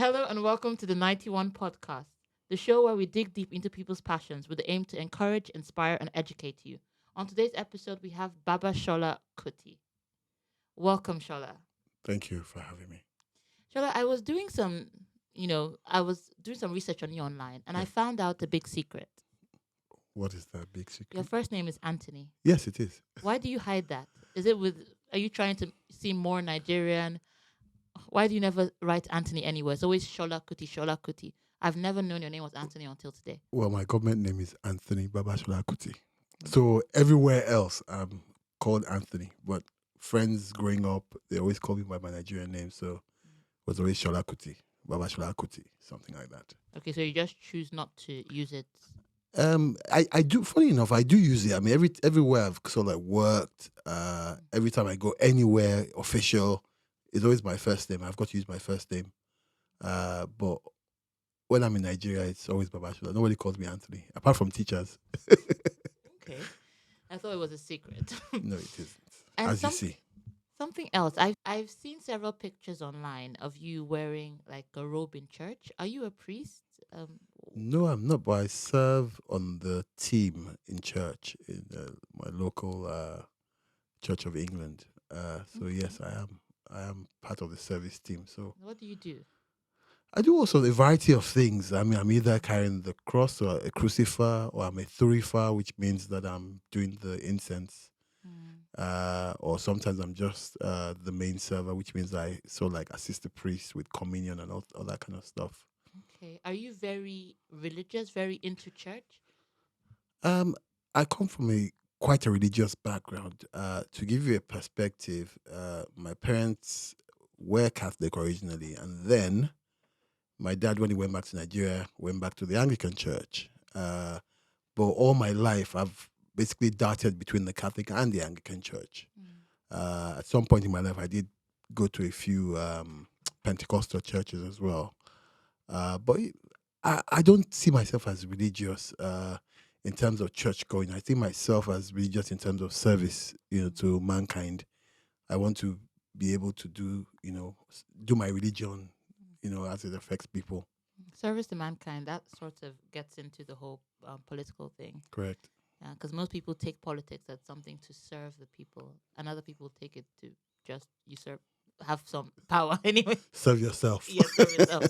Hello and welcome to the 91 podcast, the show where we dig deep into people's passions with the aim to encourage, inspire, and educate you. On today's episode, we have Babasola Kuti. Welcome, Shola. Thank you for having me. Shola, I was doing some research on you online and I Yeah. found out a big secret. What is that big Your secret? first name is Anthony. Yes, it is. Why do you hide that? Are you trying to seem more Nigerian? Why do you never write Anthony anywhere? It's always Shola Kuti, Shola Kuti. I've never known your name was Anthony until today. Well, my government name is Anthony Babasola Kuti. So everywhere else, I'm called Anthony. But friends growing up, they always call me by my Nigerian name. So it was always Shola Kuti, Babasola Kuti, something like that. Okay, so you just choose not to use it. I do. Funny enough, I do use it. I mean, everywhere I've sort of like worked. Every time I go anywhere official, it's always my first name. I've got to use my first name. But when I'm in Nigeria, it's always Babashola. Nobody calls me Anthony, apart from teachers. Okay. I thought it was a secret. No, it isn't. and As you some, see. something else. I've seen several pictures online of you wearing like a robe in church. Are you a priest? No, I'm not, but I serve on the team in church in my local Church of England. So Okay. yes, I am. I am part of the service team. So What do you do? I do also a variety of things. I mean, I'm either carrying the cross or a crucifer, or I'm a thurifer, which means that I'm doing the incense. Mm, Or sometimes I'm just the main server, which means I sort of like assist the priest with communion and all that kind of stuff. okay. Are you very religious, very into church? Um, I come from a quite a religious background. To give you a perspective, my parents were Catholic originally, and then my dad, when he went back to Nigeria, went back to the Anglican Church. But all my life, I've basically darted between the Catholic and the Anglican Church. Mm. At some point in my life, I did go to a few Pentecostal churches as well. But I don't see myself as religious in terms of church going. I see myself as religious in terms of service, to mankind. I want to be able to do my religion, as it affects people. Service to mankind. That sort of gets into the whole political thing. Correct. Because most people take politics as something to serve the people, and other people take it to just usurp, have some power anyway. Serve yourself. Yes, serve yourself.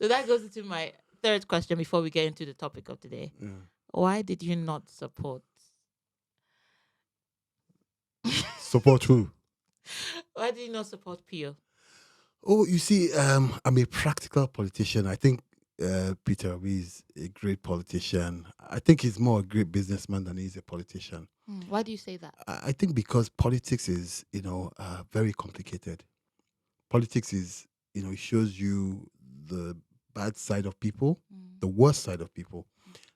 So that goes into my third question before we get into the topic of today. Yeah. Why did you not support? Support who? Why did you not support Pio? Oh, you see, I'm a practical politician. I think Peter Obi is a great politician. I think he's more a great businessman than he's a politician. Why do you say that? I think because politics is, very complicated. Politics is, it shows you the bad side of people, Mm. the worst side of people.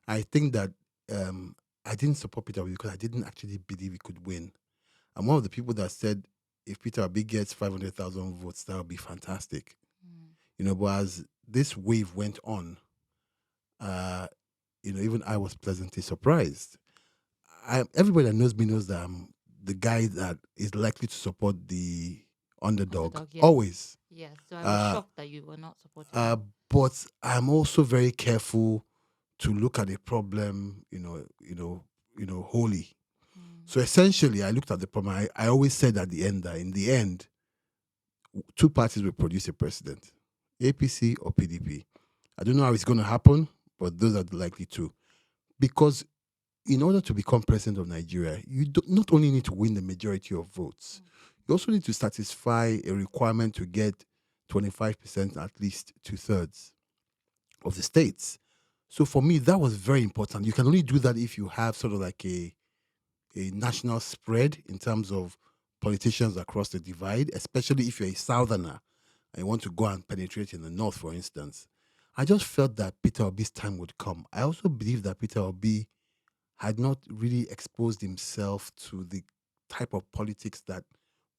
I think that I didn't support Peter Obi because I didn't actually believe he could win. I'm one of the people that said if Peter Obi gets 500,000 votes, that would be fantastic. Mm. But as this wave went on, uh, even I was pleasantly surprised. Everybody that knows me knows that I'm the guy that is likely to support the underdog Underdog, yes. always. Yes. So I was Uh, shocked that you were not supporting uh, him. but I'm also very careful to look at a problem, wholly. Mm. So essentially, I looked at the problem. I always said at the end that in the end, two parties will produce a president, APC or PDP. I don't know how it's going to happen, but those are the likely two. Because in order to become president of Nigeria, you not only need to win the majority of votes, you also need to satisfy a requirement to get 25%, at least two-thirds of the states. So for me, that was very important. You can only do that if you have sort of like a national spread in terms of politicians across the divide, especially if you're a southerner and you want to go and penetrate in the north, for instance. I just felt that Peter Obi's time would come. I also believe that Peter Obi had not really exposed himself to the type of politics that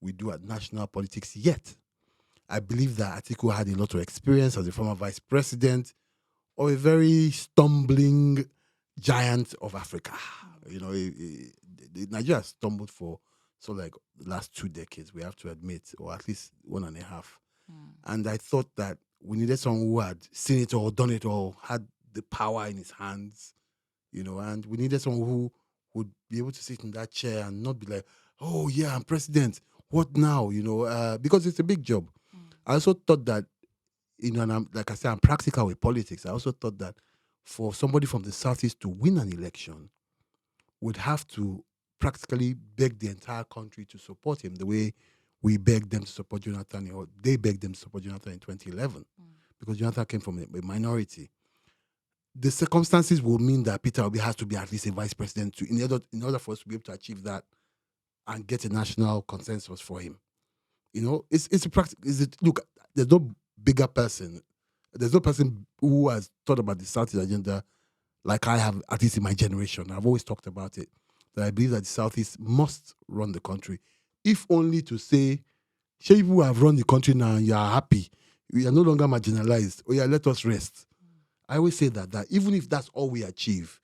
we do at national politics yet. I believe that Atiku had a lot of experience as a former vice president or a very stumbling giant of Africa. Nigeria has stumbled for like the last 2 decades, we have to admit, or at least one and a half. Mm. And I thought that We needed someone who had seen it all, done it all, had the power in his hands, and we needed someone who would be able to sit in that chair and not be like, oh yeah, I'm president. What now? Because it's a big job. I also thought that, and I'm, like I said, I'm practical with politics. I also thought that for somebody from the Southeast to win an election would have to practically beg the entire country to support him the way we begged them to support Jonathan, or they begged them to support Jonathan in 2011, because Jonathan came from a minority. The circumstances will mean that Peter Obi has to be at least a vice president in order for us to be able to achieve that and get a national consensus for him. It's a practice. Look, there's no bigger person. There's no person who has thought about the Southeast agenda like I have, at least in my generation. I've always talked about it, that I believe that the Southeast must run the country, if only to say, "Shey people who have run the country now, you are happy. We are no longer marginalized. Oh yeah, let us rest." I always say that even if that's all we achieve,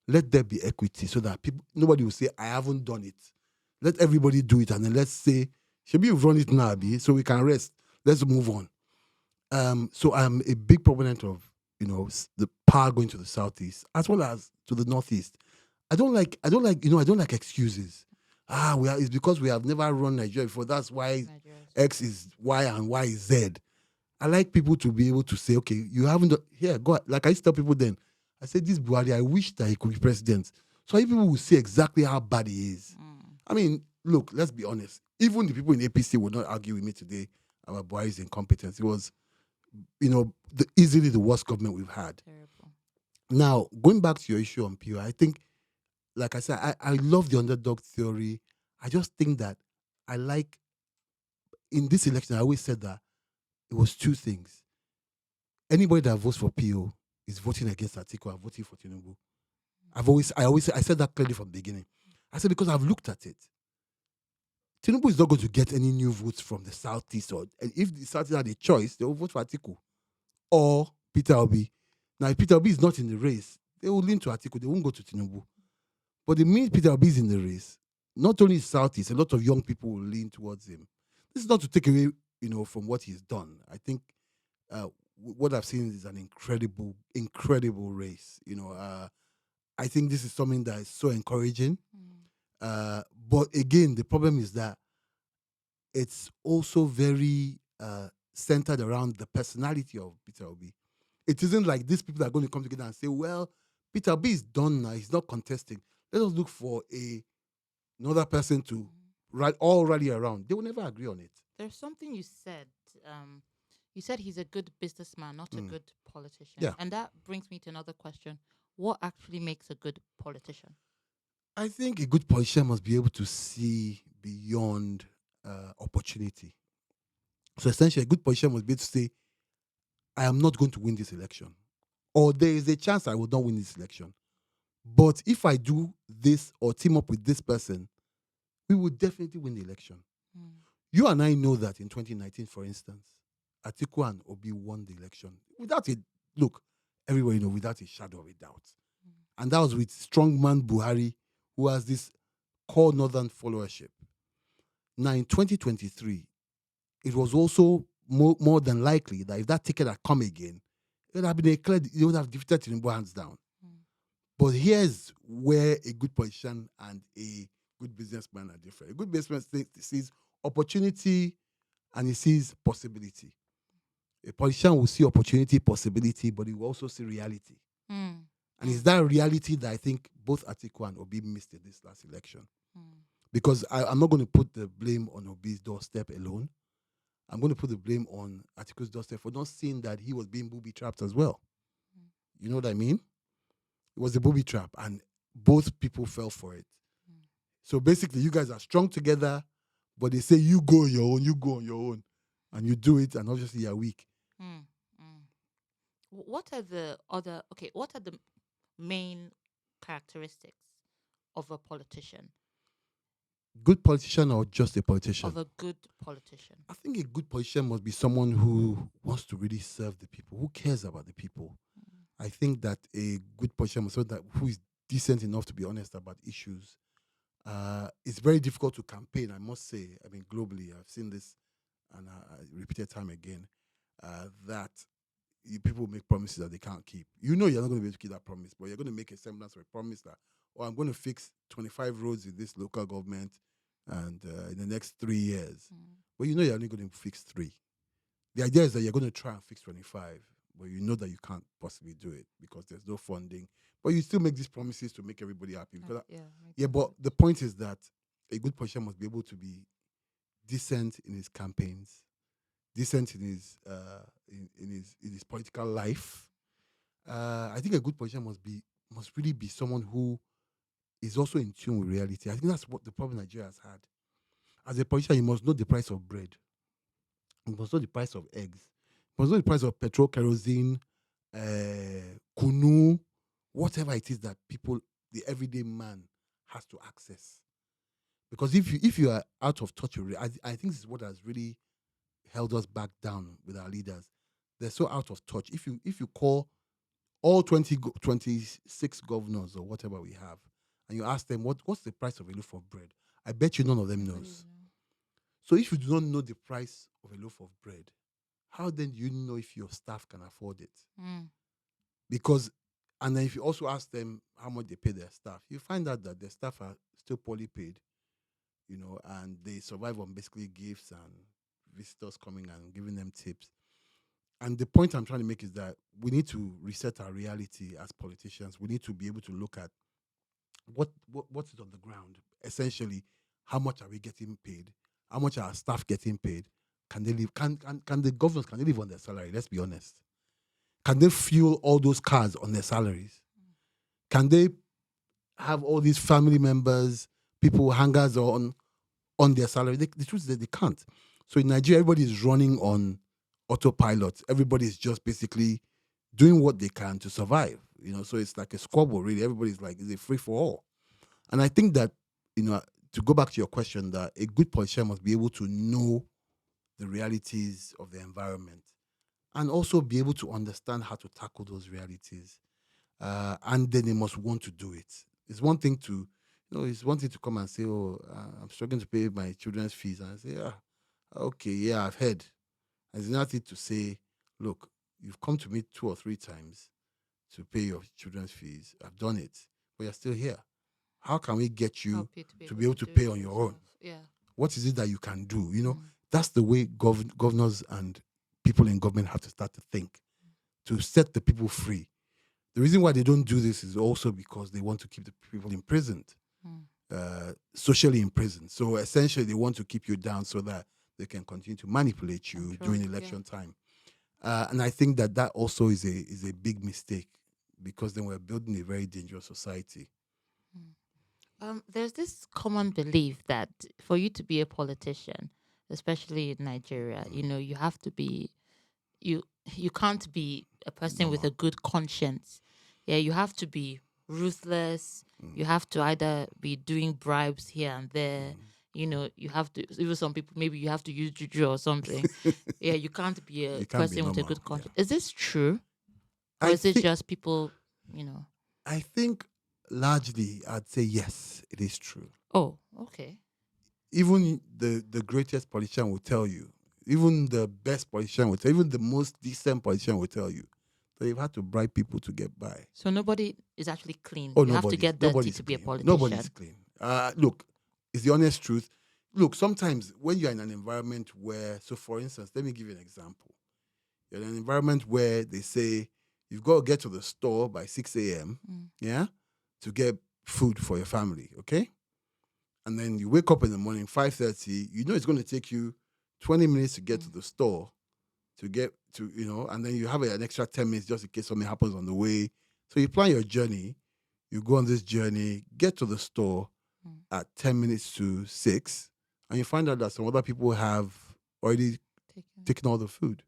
let there be equity so that nobody will say, "I haven't done it." Let everybody do it, and then let's say, "Should you've run it now, Abi, so we can rest. Let's move on." So I'm a big proponent of the power going to the Southeast as well as to the Northeast. I don't like excuses. It's because we have never run Nigeria before. That's why X is Y and Y is Z. I like people to be able to say, okay, you haven't done, here, go. Like I used to tell people then, I said, this Buhari, I wish that he could be president. So people will see exactly how bad he is. I mean, look, let's be honest. Even the people in APC would not argue with me today about Buhari's incompetence. It was, easily the worst government we've had. Terrible. Now, going back to your issue on PO, I think, like I said, I love the underdog theory. I just think that in this election, I always said that it was two things. Anybody that votes for PO is voting against Atiku and voting for Tinubu. I said that clearly from the beginning. I said, because I've looked at it. Tinubu is not going to get any new votes from the Southeast, and if the Southeast had a choice, they will vote for Atiku or Peter Obi. Now, if Peter Obi is not in the race, they will lean to Atiku. They won't go to Tinubu. But the minute Peter Obi is in the race, not only Southeast, a lot of young people will lean towards him. This is not to take away, from what he's done. I think what I've seen is an incredible, incredible race. I think this is something that is so encouraging. But again, the problem is that it's also very centered around the personality of Peter Obi. It isn't like these people are going to come together and say, well, Peter Obi is done now. He's not contesting. Let us look for another person to rally around. They will never agree on it. There's something you said. You said he's a good businessman, not a good politician. Yeah. And that brings me to another question. What actually makes a good politician? I think a good politician must be able to see beyond opportunity. So essentially, a good politician must be able to say, I am not going to win this election. Or there is a chance I will not win this election. But if I do this or team up with this person, we will definitely win the election. You and I know that in 2019, for instance, Atiku and Obi won the election without everybody know, without a shadow of a doubt. And that was with strongman Buhari, who has this core northern followership. Now in 2023, it was also more than likely that if that ticket had come again, it would have been declared, they would have defeated Tinubu hands down. But here's where a good politician and a good businessman are different. A good businessman sees opportunity and he sees possibility. A politician will see opportunity, possibility, but he will also see reality. And it's that reality that I think both Atiku and Obi missed in this last election. Because I'm not going to put the blame on Obi's doorstep alone. I'm going to put the blame on Atiku's doorstep for not seeing that he was being booby-trapped as well. You know what I mean? It was a booby trap, and both people fell for it. So basically, you guys are strong together, but they say you go on your own, and you do it, and obviously you're weak. What are the main characteristics of a politician? Good politician or just a politician? Of a good politician. I think a good politician must be someone who wants to really serve the people, who cares about the people. I think that a good politician must be someone who is decent enough to be honest about issues. It's very difficult to campaign, I must say. I mean, globally, I've seen this and I repeated time again. that people make promises that they can't keep. You know you're not going to be able to keep that promise, but you're going to make a semblance of a promise that, oh, I'm going to fix 25 roads in this local government and in the next 3 years. But you know you're only going to fix three. The idea is that you're going to try and fix 25, but you know that you can't possibly do it because there's no funding. But you still make these promises to make everybody happy. Because but the point is that a good politician must be able to be decent in his campaigns, decent in his political life. I think a good politician must really be someone who is also in tune with reality. I think that's what the problem Nigeria has had. As a politician, you must know the price of bread. You must know the price of eggs. You must know the price of petrol, kerosene, kunu, whatever it is that people, the everyday man, has to access. Because if you are out of touch with it, I think this is what has really held us back down with our leaders. They're so out of touch. If you call all 26 governors or whatever we have, and you ask them what's the price of a loaf of bread, I bet you none of them knows. So if you do not know the price of a loaf of bread, how then do you know if your staff can afford it? Because, and then if you also ask them how much they pay their staff, you find out that their staff are still poorly paid, and they survive on basically gifts and visitors coming and giving them tips. And the point I'm trying to make is that we need to reset our reality as politicians. We need to be able to look at what is on the ground. Essentially, how much are we getting paid? How much are our staff getting paid? Can they live? Can the governors, can they live on their salary? Let's be honest. Can they fuel all those cars on their salaries? Can they have all these family members, people hangers on their salary? The truth is that they can't. So in Nigeria, everybody is running on autopilot. Everybody is just basically doing what they can to survive. So it's like a squabble, really. Everybody's like, is it free for all? And I think that, to go back to your question, that a good politician must be able to know the realities of the environment and also be able to understand how to tackle those realities. And then they must want to do it. It's one thing to, it's one thing to come and say, oh, I'm struggling to pay my children's fees. And I say, okay, yeah, I've heard. And it's nothing to say, look, you've come to me 2 or 3 times to pay your children's fees. I've done it, but you're still here. How can we get you to be able to pay on your own? Yeah. What is it that you can do? That's the way governors and people in government have to start to think, to set the people free. The reason why they don't do this is also because they want to keep the people imprisoned, socially imprisoned. So essentially, they want to keep you down so that they can continue to manipulate you during election time. And I think that also is a big mistake, because then we're building a very dangerous society. There's this common belief that for you to be a politician, especially in Nigeria, you have to be, you can't be a person with a good conscience. Yeah, you have to be ruthless. You have to either be doing bribes here and there. You have to, even some people, maybe you have to use juju or something. Yeah, you can't be a person with a good conscience. Is this true? Or is it just people, I think largely I'd say yes, it is true. Oh, okay. Even the greatest politician will tell you, even the best politician will tell you, even the most decent politician will tell you that you've had to bribe people to get by. So nobody is actually clean. Oh, you have to get dirty to be a politician. Nobody's clean. Look, it's the honest truth. Look, sometimes when you're in an environment where, so for instance, let me give you an example. You're in an environment where they say you've got to get to the store by 6 a.m., to get food for your family, okay? And then you wake up in the morning, 5:30, it's going to take you 20 minutes to get to the store, to get to, and then you have an extra 10 minutes just in case something happens on the way. So you plan your journey, you go on this journey, get to the store at 10 minutes to 6, and you find out that some other people have already taken all the food.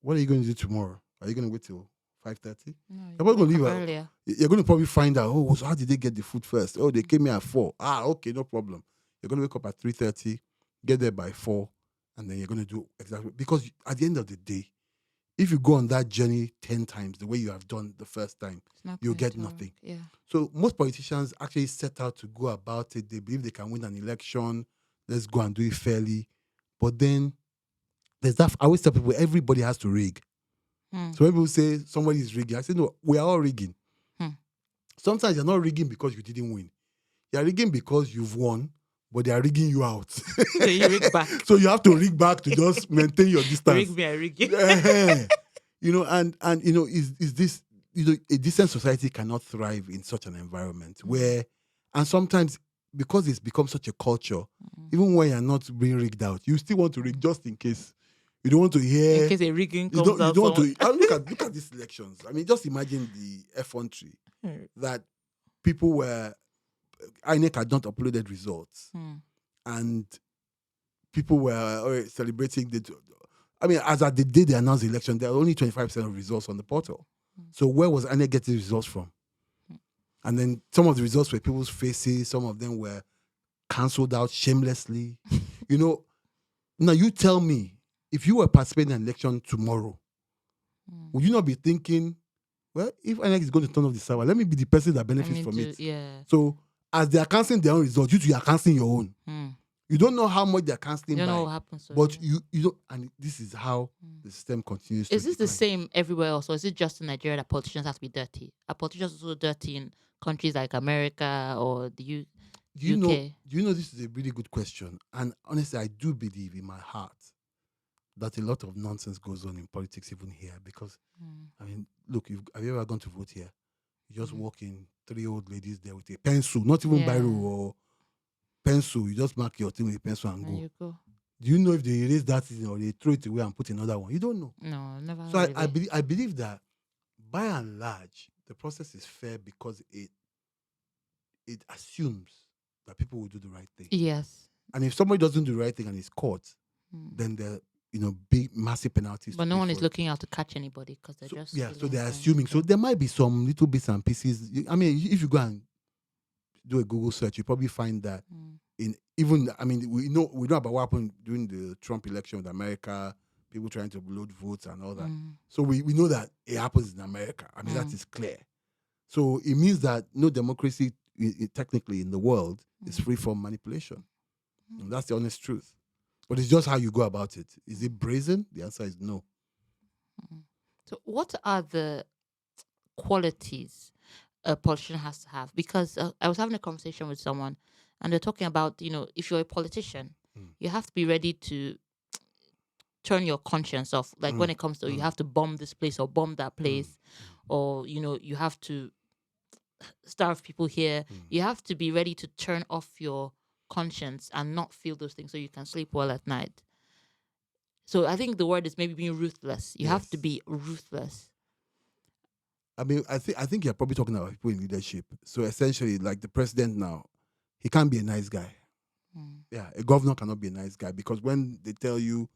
What are you going to do tomorrow? Are you going to wait till 5:30? No, you're going to leave earlier. You're going to probably find out, oh, so how did they get the food first? Oh, they came here at 4. Okay, no problem. You're going to wake up at 3:30, get there by 4, and then you're going to do exactly. Because at the end of the day, if you go on that journey 10 times, the way you have done the first time, you'll get nothing. Yeah. So most politicians actually set out to go about it. They believe they can win an election. Let's go and do it fairly. But then there's that. I always tell people everybody has to rig. Hmm. So when people say somebody is rigging, I say no, we are all rigging. Hmm. Sometimes you're not rigging because you didn't win. You're rigging because you've won, but they are rigging you out. So you rig back. So you have to rig back to just maintain your distance. Rig me, I rig you. You know, and is this, a decent society cannot thrive in such an environment where, and sometimes because it's become such a culture, even when you're not being rigged out, you still want to rig just in case. You don't want to hear. In case a rigging You comes don't. You out. don't want to. Look at these elections. I mean, just imagine the effrontery that people were. INEC had not uploaded results, and people were celebrating the. I mean, as at the day they announced the election, there are only 25% of results on the portal. So where was INEC getting results from? And then some of the results were people's faces. Some of them were cancelled out shamelessly. You know, now you tell me, if you were participating in an election tomorrow, would you not be thinking, well, if INEC is going to turn off the server, let me be the person that benefits from it. Yeah. So as they are cancelling their own results, you are cancelling your own. Hmm. You don't know how much they're cancelling You don't by, know what happens. So but you don't, and this is how the system continues to Is this the decline. same everywhere else, or is it just in Nigeria that politicians have to be dirty? Are politicians also dirty in countries like America or the UK? Do you know this is a really good question? And honestly, I do believe in my heart that a lot of nonsense goes on in politics even here. Because, I mean, look, have you ever gone to vote here? You just walk in, 3 old ladies there with a pencil, not even biro or pencil. You just mark your thing with a pencil and There go. you go. Do you know if they erase that thing or they throw it away and put another one? You don't know. No, never. So heard of it. I believe that by and large, the process is fair because it assumes that people will do the right thing. Yes. And if somebody doesn't do the right thing and is caught, then there are big, massive penalties. But no one is looking out to catch anybody because they're just so they're assuming. So there might be some little bits and pieces. I mean, if you go and do a Google search, you probably find that we know about what happened during the Trump election with America, people trying to load votes and all that. So we know that it happens in America. I mean, that is clear. So it means that no democracy technically in the world is free from manipulation. And that's the honest truth. But it's just how you go about it. Is it brazen? The answer is no. So what are the qualities a politician has to have? Because I was having a conversation with someone and they're talking about, if you're a politician, you have to be ready to turn your conscience off. Like when it comes to you have to bomb this place or bomb that place, or you have to starve people here. You have to be ready to turn off your conscience and not feel those things so you can sleep well at night. So I think the word is maybe being ruthless. You have to be ruthless. I mean, I think you're probably talking about people in leadership. So essentially, like the president now, he can't be a nice guy. Yeah, a governor cannot be a nice guy because when they tell you,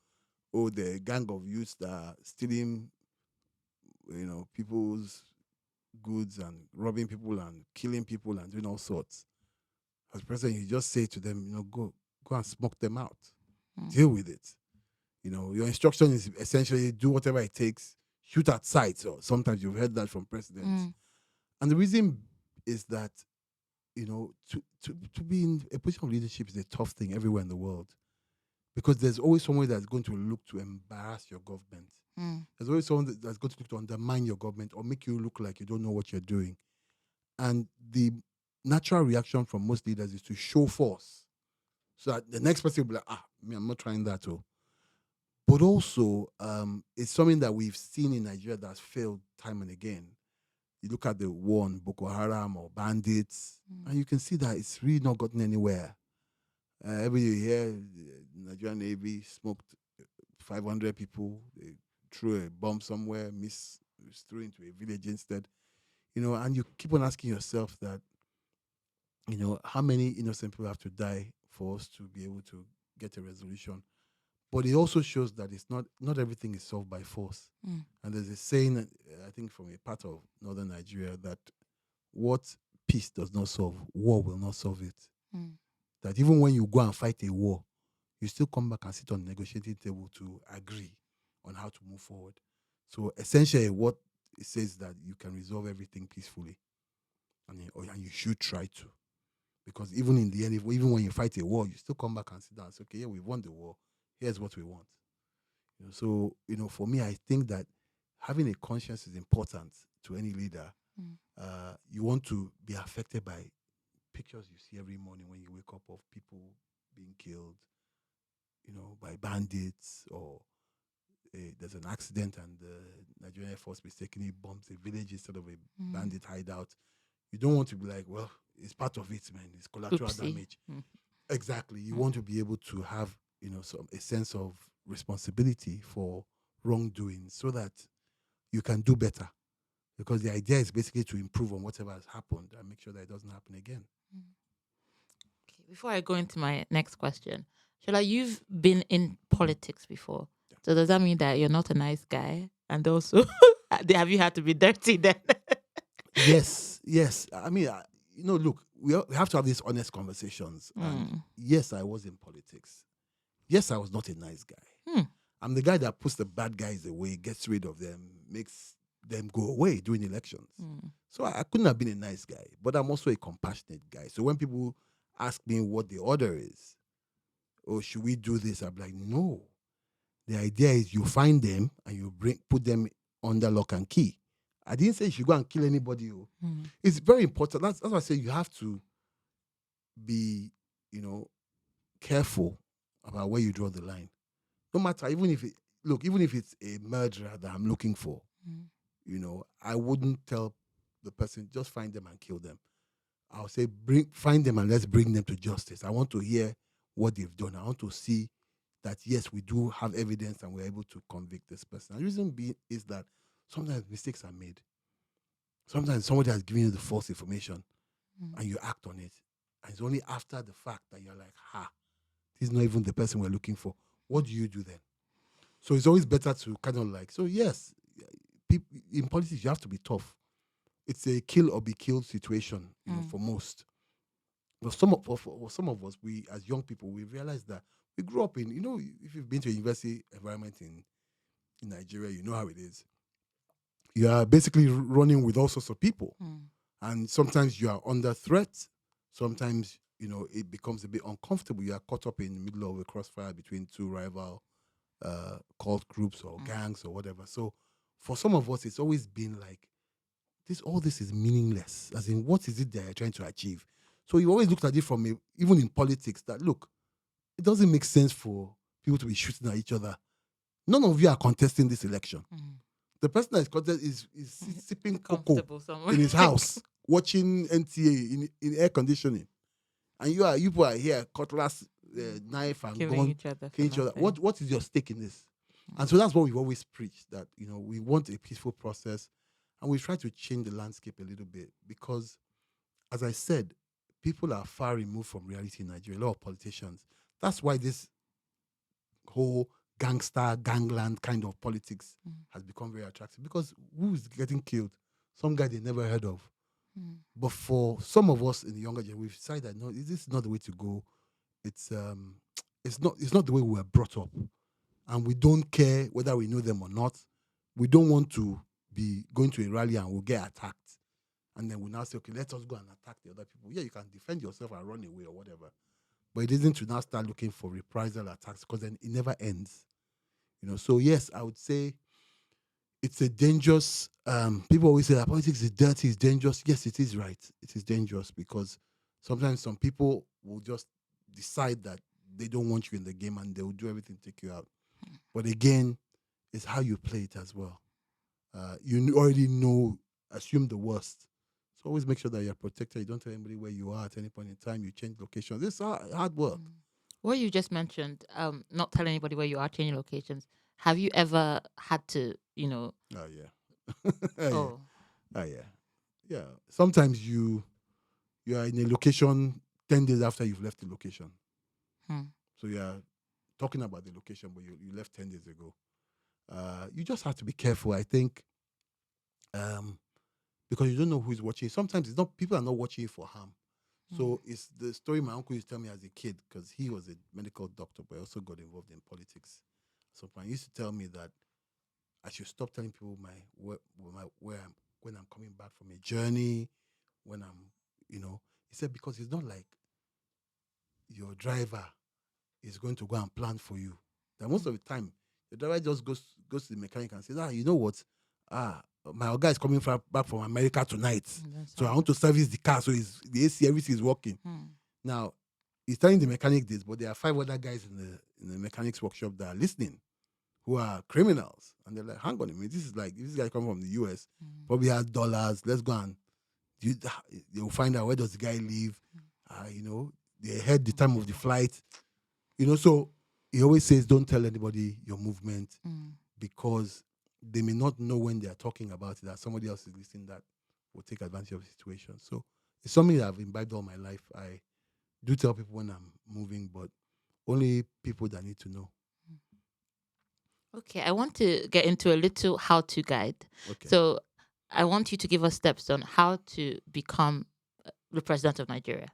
oh, the gang of youths that are stealing, people's goods and robbing people and killing people and doing all sorts, as president, you just say to them, go and smoke them out, deal with it. Your instruction is essentially do whatever it takes, shoot at sight. Or sometimes you've heard that from presidents. And the reason is that, to be in a position of leadership is a tough thing everywhere in the world. Because there's always someone that's going to look to embarrass your government. There's always someone that's going to look to undermine your government or make you look like you don't know what you're doing. And the natural reaction from most leaders is to show force. So that the next person will be like, I'm not trying that. But also, it's something that we've seen in Nigeria that's failed time and again. You look at the war on Boko Haram or bandits, and you can see that it's really not gotten anywhere. Every year, the Nigerian Navy smoked 500 people. They threw a bomb somewhere, threw into a village instead. And you keep on asking yourself that, how many innocent people have to die for us to be able to get a resolution? But it also shows that it's not everything is solved by force. And there's a saying, I think from a part of northern Nigeria, that what peace does not solve, war will not solve it. That even when you go and fight a war, you still come back and sit on the negotiating table to agree on how to move forward. So essentially what it says that you can resolve everything peacefully. And you should try to. Because even in the end, even when you fight a war, you still come back and sit down and say, okay, yeah, we won the war. Here's what we want. So, for me, I think that having a conscience is important to any leader. Mm. You want to be affected by pictures you see every morning when you wake up of people being killed, by bandits, or there's an accident and the Nigerian Air Force mistakenly bombs a village instead of a Mm. bandit hideout. You don't want to be like, well, it's part of it, man. It's collateral Oopsie. damage. Mm. Exactly. You Mm. want to be able to have, a sense of responsibility for wrongdoing so that you can do better. Because the idea is basically to improve on whatever has happened and make sure that it doesn't happen again. Mm. Okay, before I go into my next question, Shola, you've been in politics before. So does that mean that you're not a nice guy? And also, have you had to be dirty then? Yes, yes. I mean, look, we have to have these honest conversations. And Mm. yes, I was in politics. Yes, I was not a nice guy. Hmm. I'm the guy that puts the bad guys away, gets rid of them, makes them go away during elections. Mm. So I couldn't have been a nice guy, but I'm also a compassionate guy. So when people ask me what the order is, or should we do this, I'm like, no. The idea is you find them and you put them under lock and key. I didn't say you should go and kill anybody. Mm. It's very important. That's why I say you have to be, careful about where you draw the line. No matter, even if it's a murderer that I'm looking for, Mm. I wouldn't tell the person, just find them and kill them. I'll say, find them and let's bring them to justice. I want to hear what they've done. I want to see that, yes, we do have evidence and we're able to convict this person. And the reason being is that sometimes mistakes are made. Sometimes somebody has given you the false information Mm. and you act on it. And it's only after the fact that you're like, this is not even the person we're looking for. What do you do then? So it's always better to kind of like, so yes, in politics, you have to be tough. It's a kill or be killed situation, for most. But for some of us, we as young people, we realize that we grew up in, if you've been to a university environment in Nigeria, you know how it is. You are basically running with all sorts of people. Mm. And sometimes you are under threat. Sometimes, it becomes a bit uncomfortable. You are caught up in the middle of a crossfire between two rival cult groups or gangs or whatever. So for some of us, it's always been like, all this is meaningless. As in, what is it they are trying to achieve? So you always looked at it from even in politics, that look, it doesn't make sense for people to be shooting at each other. None of you are contesting this election. Mm. The person that is contesting is sipping cocoa Comfortable somewhere in his house, watching NTA in air conditioning, and you people are here, cutlass, knife, and killing gun, each other. For killing each other. nothing. What is your stake in this? And so that's what we've always preached, that we want a peaceful process, and we try to change the landscape a little bit because, as I said, people are far removed from reality in Nigeria. A lot of politicians. That's why this whole gangster, gangland kind of politics has become very attractive, because who's getting killed? Some guy they never heard of. Mm. But for some of us in the younger generation, we've decided, no, this is not the way to go. It's it's not the way we were brought up, and we don't care whether we know them or not. We don't want to be going to a rally and we'll get attacked, and then we now say, okay, let us go and attack the other people. Yeah, you can defend yourself and run away or whatever, but it isn't to now start looking for reprisal attacks, because then it never ends. So yes, I would say it's a dangerous. People always say that politics is dirty, it's dangerous. Yes, it is right. It is dangerous because sometimes some people will just decide that they don't want you in the game and they will do everything to take you out. But again, it's how you play it as well. You already know, assume the worst. So always make sure that you're protected. You don't tell anybody where you are at any point in time. You change locations. It's hard work. What you just mentioned, not tell anybody where you are, changing locations. Have you ever had to, Oh yeah. Oh, yeah. oh, Oh yeah. Yeah. Sometimes you are in a location 10 days after you've left the location. hmm. So you are talking about the location, but you left 10 days ago. You just have to be careful, I think, because you don't know who is watching. Sometimes it's not, people are not watching you for harm. So it's the story my uncle used to tell me as a kid, because he was a medical doctor, but also got involved in politics. So he used to tell me that I should stop telling people where I'm, when I'm coming back from a journey, when I'm, he said, because it's not like your driver is going to go and plan for you. That most of the time, The driver just goes to the mechanic and says, you know what? My guy is coming back from America tonight. So I want to service the car. So the AC, everything is working. Now, he's telling the mechanic this, but there are 5 other guys in the mechanic's workshop that are listening, who are criminals. And they're like, hang on a minute, this guy coming from the US, probably has dollars. Let's go and they'll find out where does the guy live. They heard the time of the flight. So he always says, don't tell anybody your movement because they may not know when they are talking about it that somebody else is listening that will take advantage of the situation. So it's something that I've imbibed all my life. I do tell people when I'm moving, but only people that need to know. Okay, I want to get into a little how-to guide. Okay. So I want you to give us steps on how to become the president of Nigeria.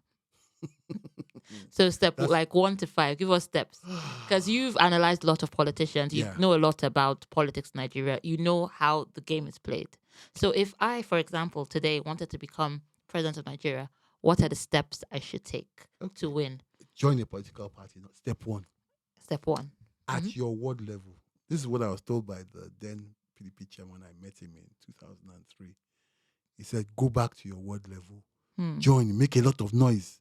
So step like 1 to 5, give us steps. Because you've analyzed a lot of politicians. You know a lot about politics in Nigeria. You know how the game is played. So if I, for example, today wanted to become president of Nigeria, what are the steps I should take to win? Join a political party. Step 1. Step 1. At your ward level. This is what I was told by the then PDP chairman when I met him in 2003. He said, go back to your ward level. Join, make a lot of noise.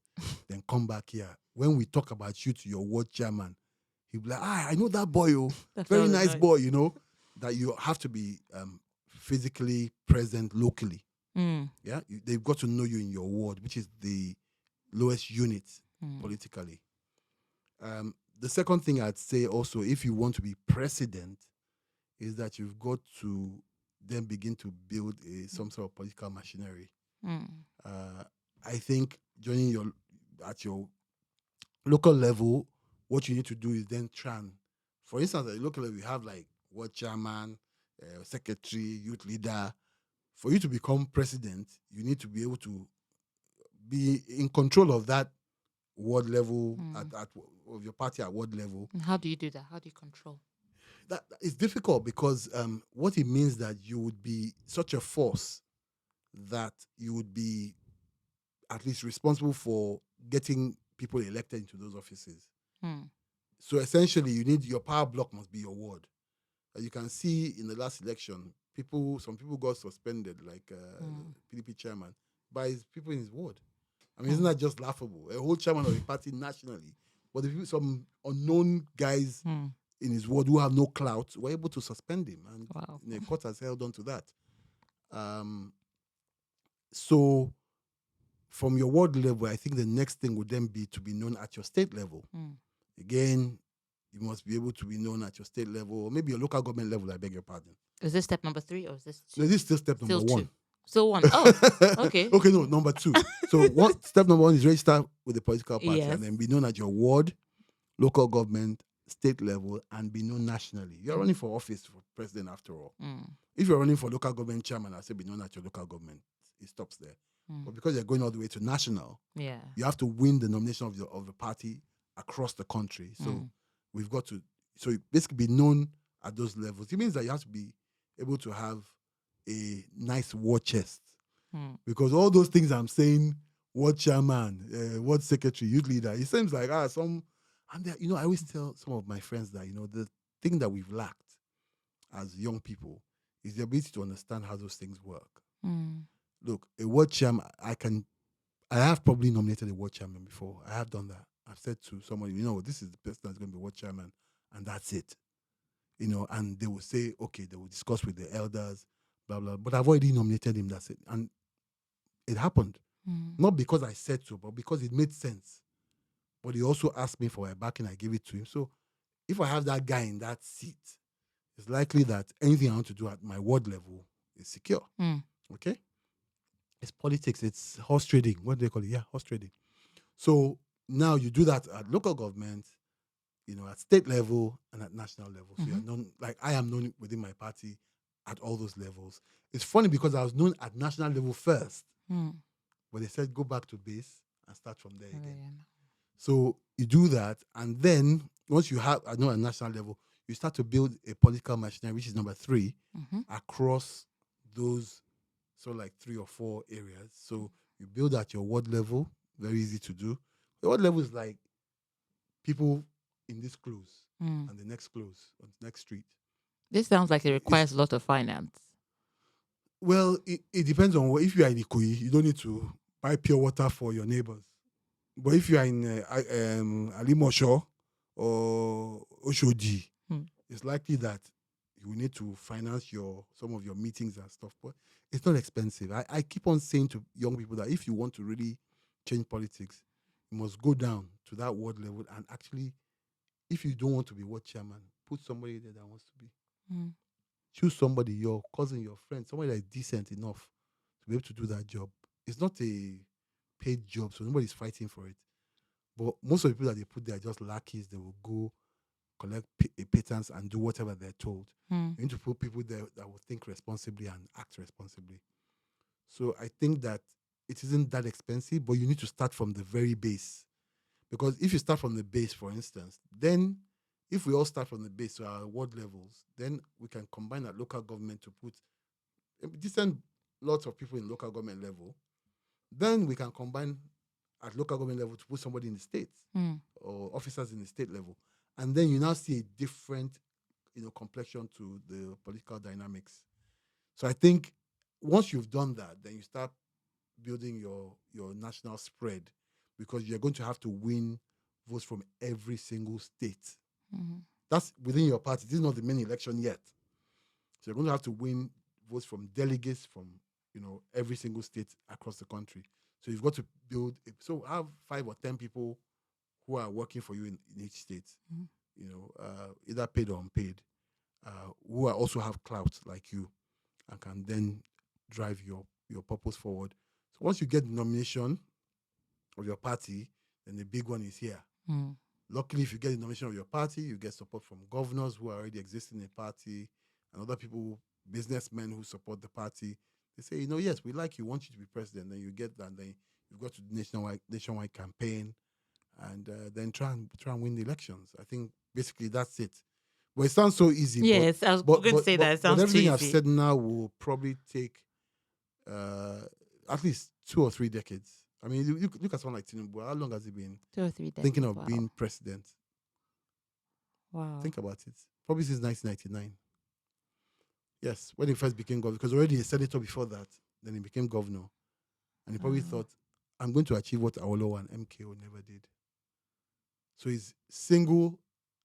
Then come back here. When we talk about you to your ward chairman, he'll be like, I know that boy, very nice boy, that you have to be physically present locally. Yeah, they've got to know you in your ward, which is the lowest unit politically. The second thing I'd say also, if you want to be president, is that you've got to then begin to build some sort of political machinery. I think joining at your local level, what you need to do is then for instance, at the local level, you have like ward chairman, secretary, youth leader. For you to become president, you need to be able to be in control of that ward level of your party at ward level. And how do you do that? How do you control? That is difficult because what it means that you would be such a force that you would be at least responsible for getting people elected into those offices. So essentially, your power block must be your ward. You can see in the last election, some people got suspended, like PDP chairman, by people in his ward. I mean, isn't that just laughable? A whole chairman of a party nationally, but some unknown guys in his ward who have no clout were able to suspend him, and the court has held on to that. So from your ward level, I think the next thing would then be to be known at your state level. Again, you must be able to be known at your state level, or maybe your local government level, I beg your pardon. Is this step number 3 or is this 2? No, this is still step number 1. Still 1. Oh, okay. Okay, no, number 2. So step number 1 is register with the political party and then be known at your ward, local government, state level, and be known nationally. You're running for office for president after all. If you're running for local government chairman, I say be known at your local government. It stops there. But because you're going all the way to national, you have to win the nomination of the party across the country. So we've got to basically be known at those levels. It means that you have to be able to have a nice war chest. Because all those things I'm saying, ward chairman, ward secretary, youth leader, it seems like I always tell some of my friends that, the thing that we've lacked as young people is the ability to understand how those things work. Look, a ward chairman, I have probably nominated a ward chairman before. I have done that. I've said to somebody, this is the person that's going to be ward chairman, and that's it. And they will say, okay, they will discuss with the elders, blah, blah. But I've already nominated him, that's it. And it happened. Not because I said so, but because it made sense. But he also asked me for my backing, I gave it to him. So if I have that guy in that seat, it's likely that anything I want to do at my ward level is secure. Okay? It's politics. It's horse trading. What do they call it? Yeah, horse trading. So now you do that at local government, at state level and at national level. So you're known, like I am known within my party at all those levels. It's funny because I was known at national level first, but they said go back to base and start from there again. Yeah. So you do that, and then once you have, at national level, you start to build a political machinery, which is number 3, across those, so like 3 or 4 areas. So you build at your ward level, very easy to do. The ward level is like people in this close Mm. and the next close on the next street. This sounds like it It's requires a lot of finance. well, it depends on what. If you are in Ikoyi, you don't need to buy pure water for your neighbors. But if you are in Alimosho or Oshodi, Mm. it's likely that you will need to finance some of your meetings and stuff. But it's not expensive. I keep on saying to young people that if you want to really change politics, you must go down to that ward level and actually, if you don't want to be ward chairman, put somebody there that wants to be. Mm. Choose somebody, your cousin, your friend, somebody that is decent enough to be able to do that job. It's not a paid job, so nobody's fighting for it. But most of the people that they put there are just lackeys. They will go collect patents and do whatever they're told. Mm. You need to put people there that will think responsibly and act responsibly. So I think that it isn't that expensive, but you need to start from the very base. Because if you start from the base, for instance, then if we all start from the base to our ward levels, then we can combine at local government to put decent lots of people in local government level. Then we can combine at local government level to put somebody in the states Mm. or officers in the state level. And then you now see a different, complexion to the political dynamics. So I think once you've done that, then you start building your national spread because you're going to have to win votes from every single state. Mhm. That's within your party. This is not the main election yet. So you're going to have to win votes from delegates from, every single state across the country. So you've got to build so have 5 or 10 people who are working for you in each state, Mhm. Either paid or unpaid, who also have clout like you and can then drive your purpose forward. So once you get the nomination of your party, then the big one is here. Mm. Luckily, if you get the nomination of your party, you get support from governors who are already existing in the party and other people, businessmen who support the party. They say, yes, we like you, want you to be president. Then you get that. Then you've got to do nationwide campaign, and then try and win the elections. I think basically that's it. But it sounds so easy. Yes, I was going to say that. It But sounds too everything I've easy. said now will probably take at least 2 or 3 decades. I mean, you look at someone like Tinubu. How long has he been 2 or 3 decades. thinking of Wow. being president? Wow. Think about it. Probably since 1999. Yes, when he first became governor, because already a senator before that, then he became governor. And he probably thought, I'm going to achieve what Awolowo and MKO never did. So his single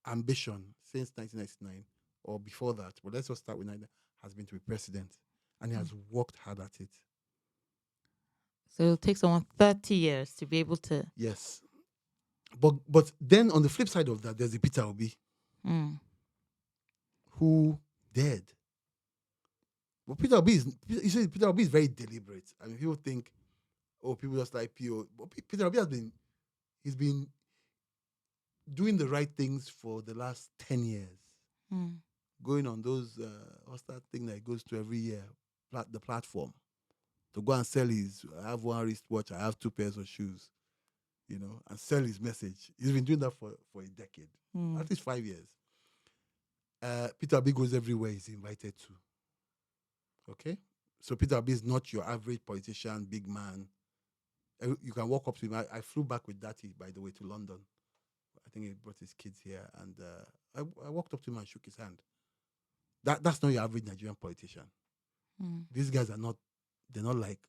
ambition since 1999 or before that, but let's just start with 1999, has been to be president. And he has worked hard at it. So it'll take someone 30 years to be able to. Yes. But then on the flip side of that, there's the Peter Obi, Mm. who dared. But Peter Obi is very deliberate. I mean, people think, people just like PO. But Peter Obi he's been doing the right things for the last 10 years. Mm. Going on those, what's that thing that he goes to every year? The platform. To go and sell I have 1 wristwatch, I have 2 pairs of shoes, and sell his message. He's been doing that for a decade, at least 5 years. Peter Obi goes everywhere he's invited to. Okay? So Peter Obi is not your average politician, big man. You can walk up to him. I flew back with Daddy, by the way, to London. I think he brought his kids here, and I walked up to him and shook his hand. That's not your average Nigerian politician. Mm. These guys they're not like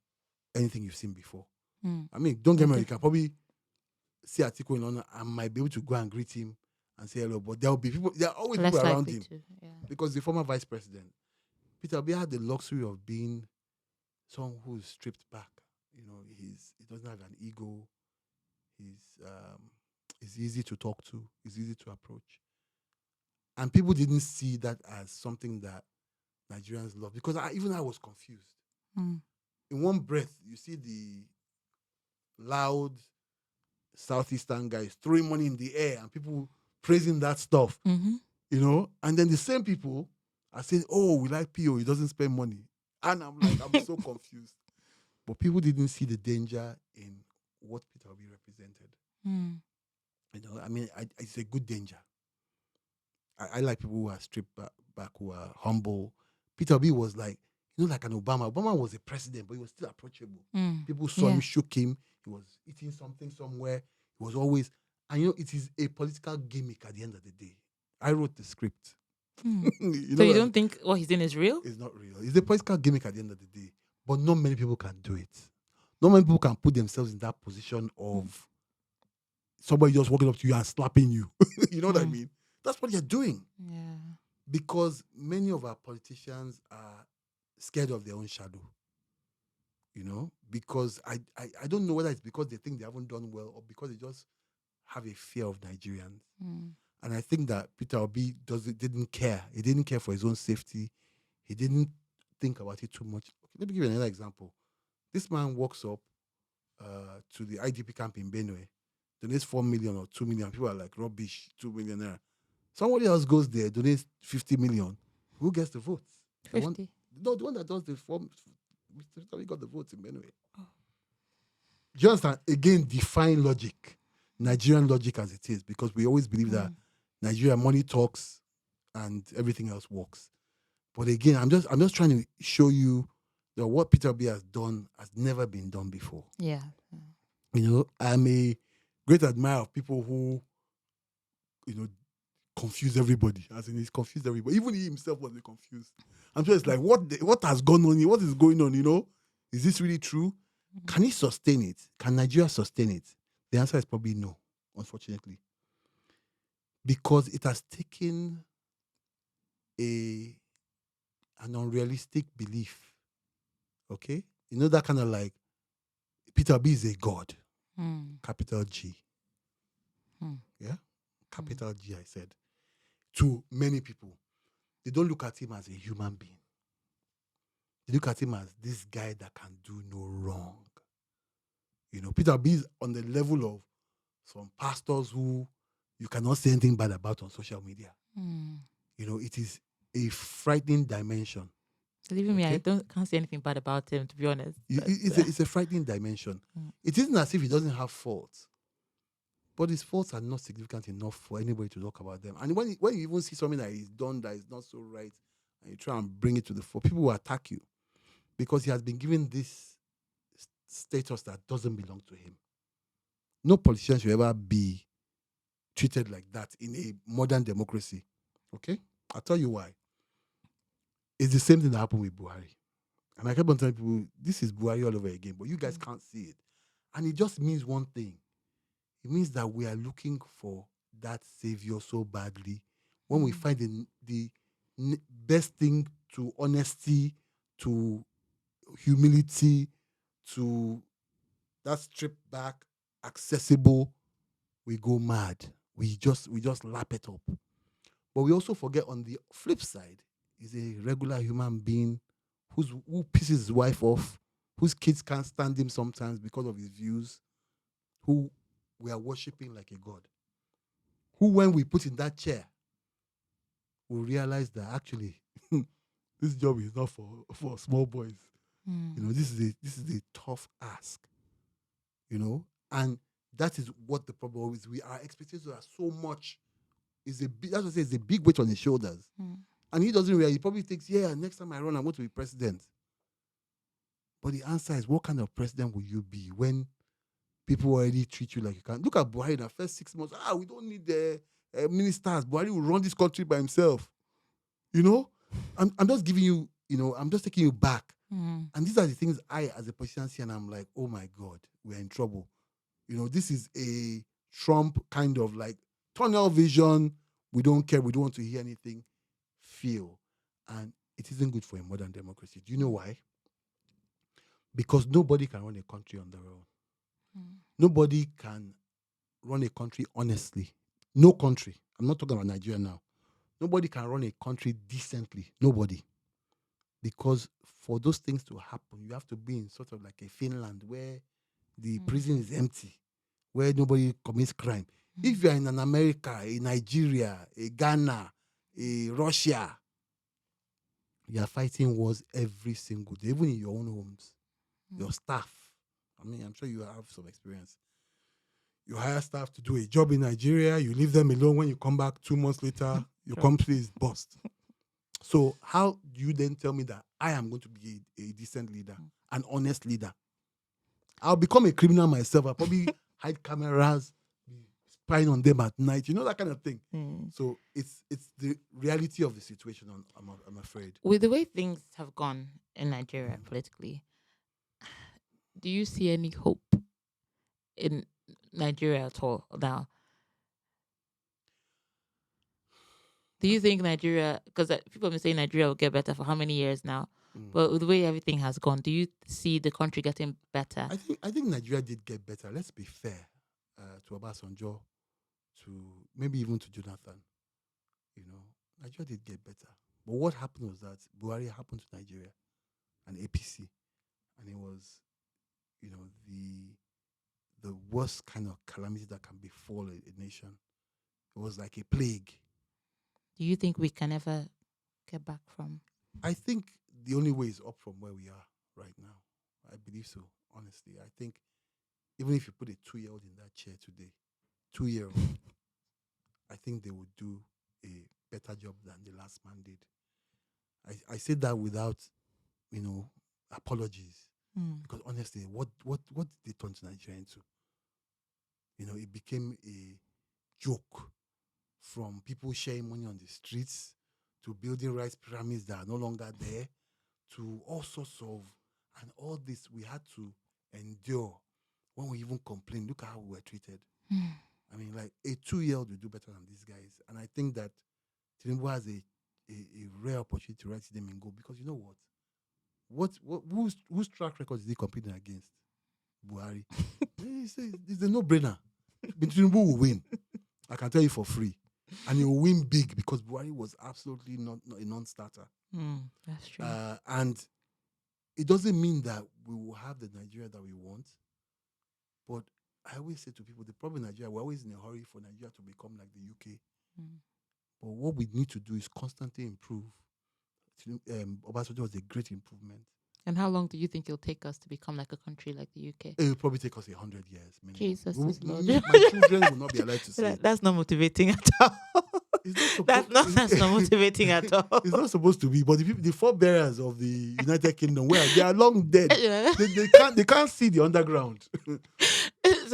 anything you've seen before. Mm. I mean, don't get me wrong, you can probably see Atiku in London and might be able to go and greet him and say hello, but there are always Less people around likely him to, yeah. because the former vice president, Peter Obi, had the luxury of being someone who's stripped back. He doesn't have an ego. He's easy to talk to. He's easy to approach. And people didn't see that as something that Nigerians love because I was confused. Mm. In one breath, you see the loud Southeastern guys throwing money in the air and people praising that stuff, Mm-hmm. And then the same people are saying, "Oh, we like PO, he doesn't spend money," and I'm like, I'm so confused. But people didn't see the danger in what Peter Obi represented. Mm. I mean, it's a good danger. I like people who are stripped back, who are humble. Peter Obi was like, like an Obama. Obama was a president, but he was still approachable. Mm. People saw him, shook him. He was eating something somewhere. He was always, And it is a political gimmick at the end of the day. I wrote the script. Hmm. you So know you what don't think what he's doing is real? It's not real. It's a political gimmick at the end of the day. But not many people can do it. Not many people can put themselves in that position of somebody just walking up to you and slapping you. You know what I Mm. mean? That's what you're doing. Yeah. Because many of our politicians are scared of their own shadow. Because I don't know whether it's because they think they haven't done well or because they just have a fear of Nigerians. Mm. And I think that Peter Obi didn't care. He didn't care for his own safety. He didn't think about it too much. Okay, let me give you another example. This man walks up to the IDP camp in Benue, donates 4 million or 2 million. People are like, rubbish, 2 million there. Somebody else goes there, donates 50 million. Who gets the votes? The one, 50. no, the one that does the form, we got the votes in Benue. Do you understand? Again, define logic, Nigerian logic as it is, because we always believe that Nigeria money talks and everything else works. But again, I'm just trying to show you that what Peter B has done has never been done before. Yeah. I'm a great admirer of people who, confuse everybody. As in, he's confused everybody. Even he himself wasn't confused. I'm sure it's like, what has gone on here? What is going on? Is this really true? Can he sustain it? Can Nigeria sustain it? The answer is probably no, unfortunately. Because it has taken an unrealistic belief. Okay? That kind of like Peter B is a god. Capital G. Yeah? Capital G, I said. To many people. They don't look at him as a human being. They look at him as this guy that can do no wrong. Peter B is on the level of some pastors who you cannot say anything bad about on social media. It is a frightening dimension. Believe me, I can't say anything bad about him, to be honest. It's a frightening dimension. It isn't as if he doesn't have faults, but his faults are not significant enough for anybody to talk about them. And when you even see something that he's done that is not so right, and you try and bring it to the fore, people will attack you because he has been given this status that doesn't belong to him. No politician should ever be treated like that in a modern democracy. Okay? I'll tell you why. It's the same thing that happened with Buhari. And I kept on telling people, this is Buhari all over again, but you guys can't see it. And it just means one thing. It means that we are looking for that savior so badly. When we find the best thing to honesty, to humility, to that stripped back, accessible, we go mad. We just lap it up. But we also forget on the flip side is a regular human being who pisses his wife off, whose kids can't stand him sometimes because of his views, who we are worshipping like a god. Who, when we put in that chair, will realize that actually this job is not for small boys. This is a tough ask. And that is what the problem is. Our expectations are so much. That's what I say, it's a big weight on his shoulders. And he doesn't realize. He probably thinks, next time I run, I want to be president. But the answer is, what kind of president will you be when people already treat you like you can't? Look at Buhari in the first 6 months. We don't need the ministers. Buhari will run this country by himself. I'm just giving you, I'm just taking you back. And these are the things I, as a politician, see, and I'm like, oh my God, we're in trouble. This is a Trump kind of like tunnel vision. We don't care. We don't want to hear anything. Feel. And it isn't good for a modern democracy. Do you know why? Because nobody can run a country on their own. Nobody can run a country honestly. No country. I'm not talking about Nigeria now. Nobody can run a country decently. Nobody. Because for those things to happen, you have to be in sort of like a Finland where the prison is empty, where nobody commits crime. If you're in an America, a Nigeria, a Ghana, a Russia, you are fighting wars every single day, even in your own homes. Your staff. I'm sure you have some experience. You hire staff to do a job in Nigeria, you leave them alone. When you come back 2 months later, your company is bust. So how do you then tell me that I am going to be a decent leader, an honest leader? I'll become a criminal myself. I'll probably hide cameras, be spying on them at night, that kind of thing. Mm. So it's the reality of the situation. I'm afraid. With the way things have gone in Nigeria politically, do you see any hope in Nigeria at all now? Do you think Nigeria, because people have been saying Nigeria will get better for how many years now? Mm. But with the way everything has gone, do you see the country getting better? I think Nigeria did get better. Let's be fair to Obasanjo, to maybe even to Jonathan. Nigeria did get better. But what happened was that Buhari happened to Nigeria and APC, and it was, the worst kind of calamity that can befall a nation. It was like a plague. Do you think we can ever get back from? I think the only way is up from where we are right now. I believe so, honestly. I think even if you put a 2-year-old in that chair today, 2-year-old, I think they would do a better job than the last man did. I say that without, apologies. Because honestly, what did they turn to Nigeria into? It became a joke, from people sharing money on the streets to building rice pyramids that are no longer there, to all sorts of, and all this we had to endure when we even complained. Look at how we were treated. I mean, like, a 2-year-old will do better than these guys. And I think that Tinubu has a rare opportunity to write them in goal, because you know what? Whose track record is he competing against? Buhari. It's a no-brainer. Tinubu will win. I can tell you for free. And he will win big, because Buhari was absolutely not a non-starter. That's true. And it doesn't mean that we will have the Nigeria that we want. But I always say to people, the problem in Nigeria, we're always in a hurry for Nigeria to become like the UK. But what we need to do is constantly improve. Obasanjo was a great improvement. And how long do you think it'll take us to become like a country like the UK? It will probably take us 100 years. Jesus is Lord. My children will not be allowed to see it. That's not motivating at all. That's not motivating at all. It's not supposed to be. But the forebearers of the United Kingdom, well, they are long dead. They can't see the underground. So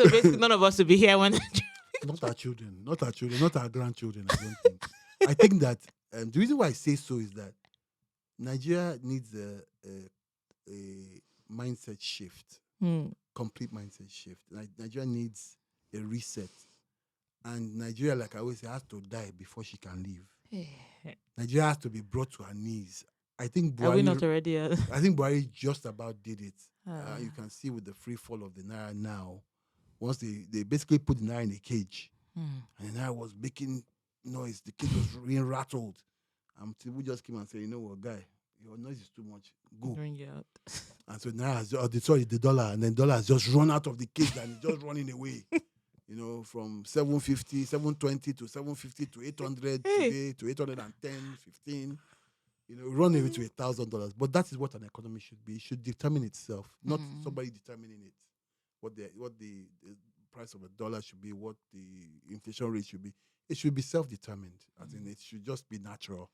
basically, none of us will be here when. Not our children, not our grandchildren. I don't think. I think that the reason why I say so is that Nigeria needs a mindset shift, complete mindset shift. Nigeria needs a reset, and Nigeria, like I always say, has to die before she can live. Nigeria has to be brought to her knees. I think Buhari, are we not already? I think Buhari just about did it. You can see with the free fall of the naira now. Once they basically put the naira in a cage, and the naira was making noise, the cage was being rattled. Tinubu just came and said, "You know what, guy, your noise is too much. Go." Bring it out. And so naira the dollar, and then dollar has just run out of the cage and it's just running away. From 750, 720 to 750 to 800 today, to 810, 15. Run away to $1,000. But that is what an economy should be. It should determine itself, not somebody determining it. What the price of a dollar should be, what the inflation rate should be. It should be self-determined, as in it should just be natural.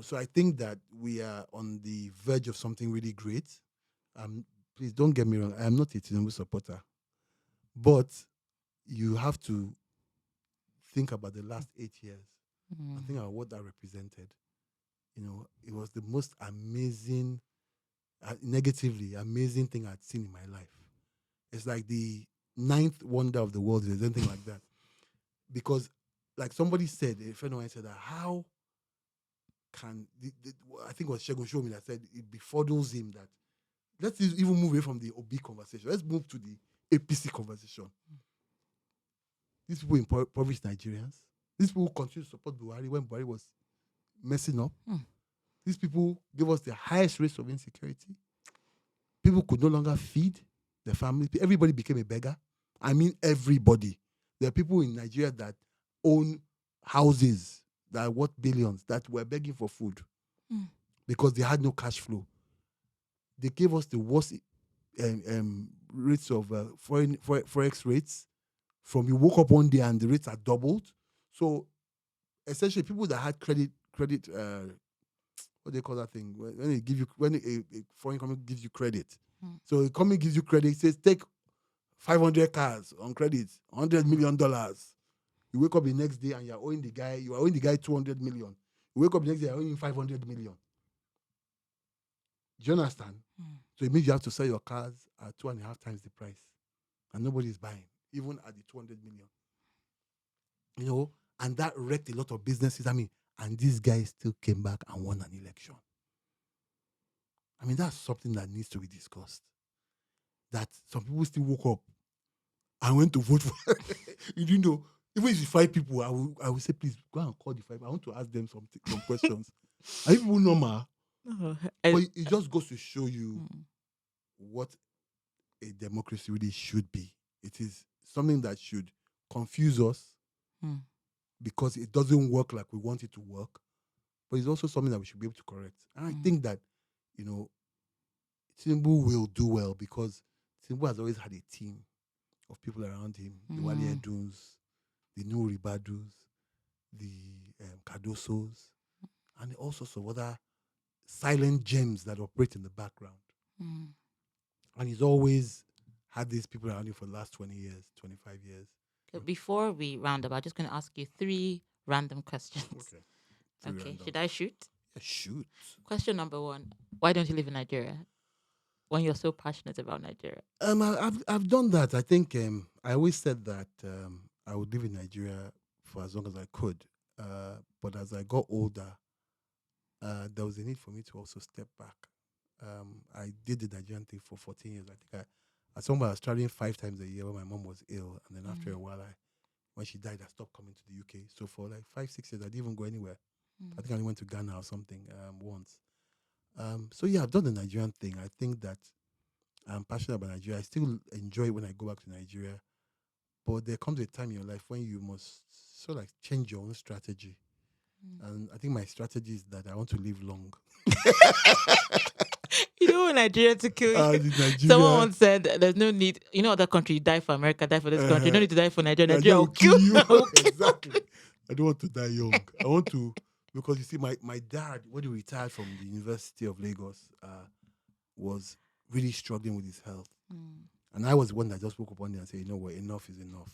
So I think that we are on the verge of something really great. Please don't get me wrong, I am not a Tinubu supporter. But you have to think about the last 8 years and think about what that represented. It was the most amazing, negatively amazing thing I'd seen in my life. It's like the 9th wonder of the world, or anything like that. Because, like somebody said, a friend of mine said that, how can, I think it was Shegun Shomi that said, it befuddles him that, let's even move away from the OB conversation. Let's move to the APC conversation. These people impoverished Nigerians. These people continue to support Buhari when Buhari was messing up. These people gave us the highest rates of insecurity. People could no longer feed their family. Everybody became a beggar. I mean, everybody. There are people in Nigeria that own houses that are worth billions that were begging for food because they had no cash flow. They gave us the worst rates of forex rates. From you woke up one day and the rates are doubled. So essentially, people that had credit, what do they call that thing? When a foreign company gives you credit. So a company gives you credit, says take 500 cars on credit, $100 million. You wake up the next day and you are owing the guy 200 million. You wake up the next day, you're owing 500 million. Do you understand? So it means you have to sell your cars at 2.5 times the price. And nobody is buying, even at the 200 million. You know, and that wrecked a lot of businesses. I mean, and this guy still came back and won an election. I mean, that's something that needs to be discussed. That some people still woke up and went to vote for. You didn't know. Even if it's 5 people, I will say, please go and call the 5. I want to ask them some questions. Are you people normal? But it just goes to show you what a democracy really should be. It is something that should confuse us because it doesn't work like we want it to work. But it's also something that we should be able to correct. And I think that, you know, Tinubu will do well because Tinubu has always had a team of people around him. The Wale Eduns, the new Ribadus, the Cardosos, and all sorts of other silent gems that operate in the background. And he's always had these people around him for the last 20 years, 25 years. So before we round up, I'm just going to ask you 3 random questions. Okay. Okay. Should I shoot? Yeah, shoot. Question number 1. Why don't you live in Nigeria when you're so passionate about Nigeria? I've done that. I think I always said that I would live in Nigeria for as long as I could. But as I got older, there was a need for me to also step back. I did the Nigerian thing for 14 years. I think at some point I was traveling 5 times a year when my mom was ill, and then after a while, when she died, I stopped coming to the UK. So for like 5-6 years, I didn't even go anywhere. I think I only went to Ghana or something once. So yeah, I've done the Nigerian thing. I think that I'm passionate about Nigeria. I still enjoy it when I go back to Nigeria. But there comes a time in your life when you must sort of like change your own strategy. And I think my strategy is that I want to live long. You don't want Nigeria to kill you. Someone once said there's no need. You know, other country, you die for America, die for this country. You don't need to die for Nigeria. Nigeria will kill you. Exactly. I don't want to die young. I want to, because you see, my dad, when he retired from the University of Lagos, was really struggling with his health. And I was the one that just woke up one day and said, you know what, enough is enough.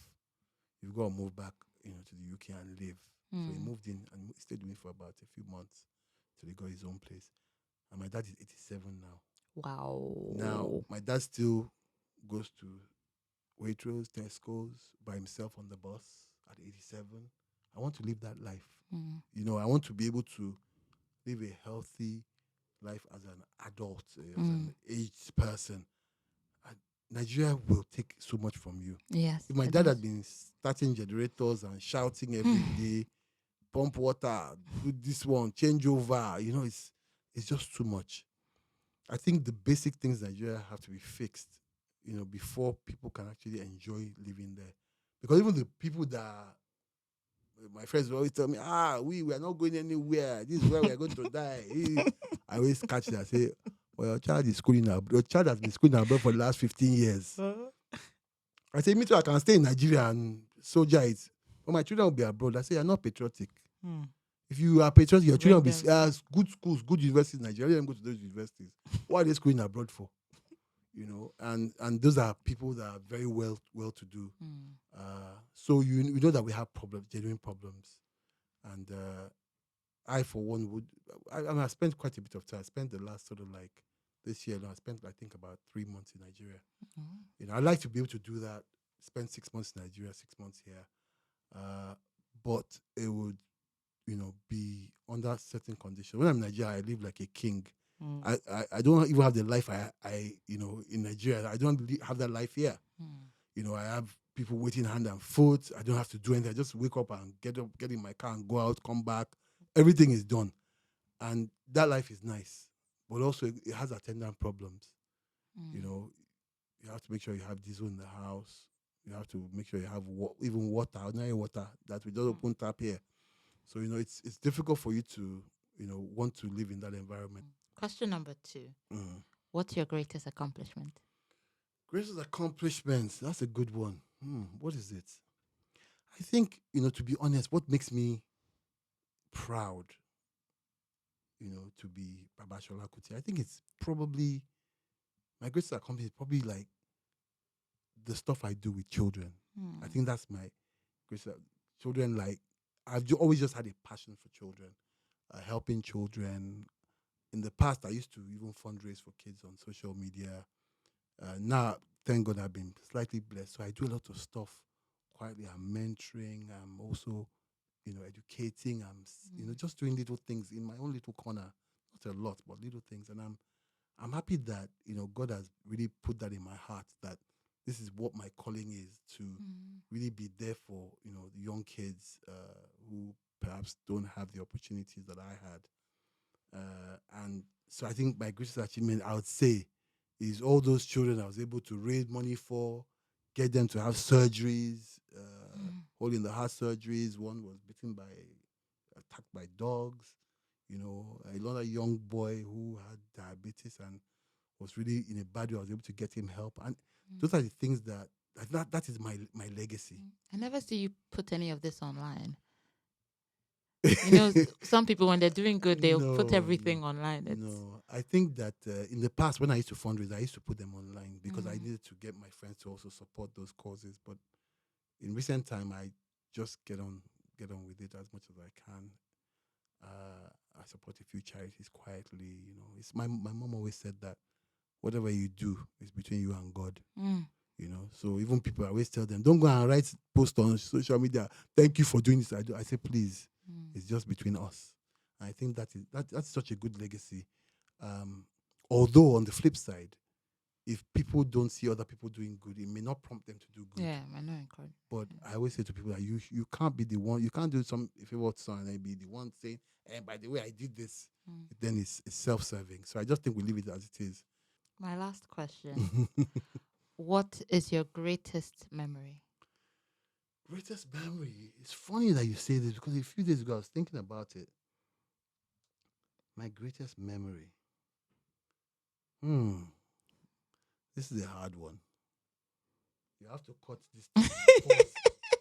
You've got to move back, to the UK and live. So he moved in and stayed with me for about a few months till he got his own place. And my dad is 87 now. Wow. Now, my dad still goes to Waitrose, Tesco's by himself on the bus at 87. I want to live that life. I want to be able to live a healthy life as an adult, as an aged person. Nigeria will take so much from you. Yes. If my dad had been starting generators and shouting every day, pump water, do this one, change over, it's just too much. I think the basic things in Nigeria have to be fixed, before people can actually enjoy living there. Because even the people that my friends will always tell me, we are not going anywhere. This is where we are going to die. I always catch that. I say, well, your child is schooling abroad. Your child has been schooling abroad for the last 15 years. I say, me too, I can stay in Nigeria and soldier it. But my children will be abroad. I say, you're not patriotic. If you are patriotic, your children will be good schools, good universities in Nigeria. Let them go to those universities. What are they schooling abroad for? And those are people that are very well to do. So you know that we have problems, genuine problems. And I, for one, I spent quite a bit of time. I spent the last sort of like this year, I spent, I think, about 3 months in Nigeria. I'd like to be able to do that, spend 6 months in Nigeria, 6 months here. But it would, be under certain conditions. When I'm in Nigeria, I live like a king. I don't even have the life I in Nigeria. I don't have that life here. I have people waiting hand and foot. I don't have to do anything. I just wake up and get in my car and go out, come back. Everything is done. And that life is nice. But also it has attendant problems. You have to make sure you have diesel in the house. You have to make sure you have even water, ordinary water that we don't open tap here. So, it's difficult for you to, want to live in that environment. Question number 2. What's your greatest accomplishment? Greatest accomplishment. That's a good one. What is it? I think, to be honest, what makes me proud, to be Babasola Kuti, I think it's probably, my greatest accomplishment is probably like the stuff I do with children. Mm. I think that's my greatest. Children, like, always just had a passion for children, helping children. In the past, I used to even fundraise for kids on social media. Now, thank God, I've been slightly blessed. So I do a lot of stuff quietly. I'm mentoring. I'm also, educating. Just doing little things in my own little corner. Not a lot, but little things. And I'm happy that, God has really put that in my heart, that this is what my calling is, to really be there for, the young kids who perhaps don't have the opportunities that I had. And so I think my greatest achievement, I would say, is all those children I was able to raise money for, get them to have surgeries, holding the heart surgeries. One was attacked by dogs. Another young boy who had diabetes and was really in a bad way. I was able to get him help. And those are the things that is my legacy. I never see you put any of this online. Some people, when they're doing good, they'll put everything online. No, I think that in the past, when I used to fundraise, I used to put them online because I needed to get my friends to also support those causes. But in recent time, I just get on with it as much as I can. I support a few charities quietly. It's my mom always said that whatever you do is between you and God. So even people, I always tell them, don't go and write post on social media, thank you for doing this. I say, please, it's just between us. And I think that's such a good legacy. Although on the flip side, if people don't see other people doing good, it may not prompt them to do good. Yeah, I know, encourage. But I always say to people that you can't be the one, you can't do some, if it was son, and be the one saying, by the way, I did this, then it's self-serving. So I just think we leave it as it is. My last question. What is your greatest memory? Greatest memory? It's funny that you say this because a few days ago I was thinking about it. My greatest memory. This is a hard one. You have to cut this. Pause.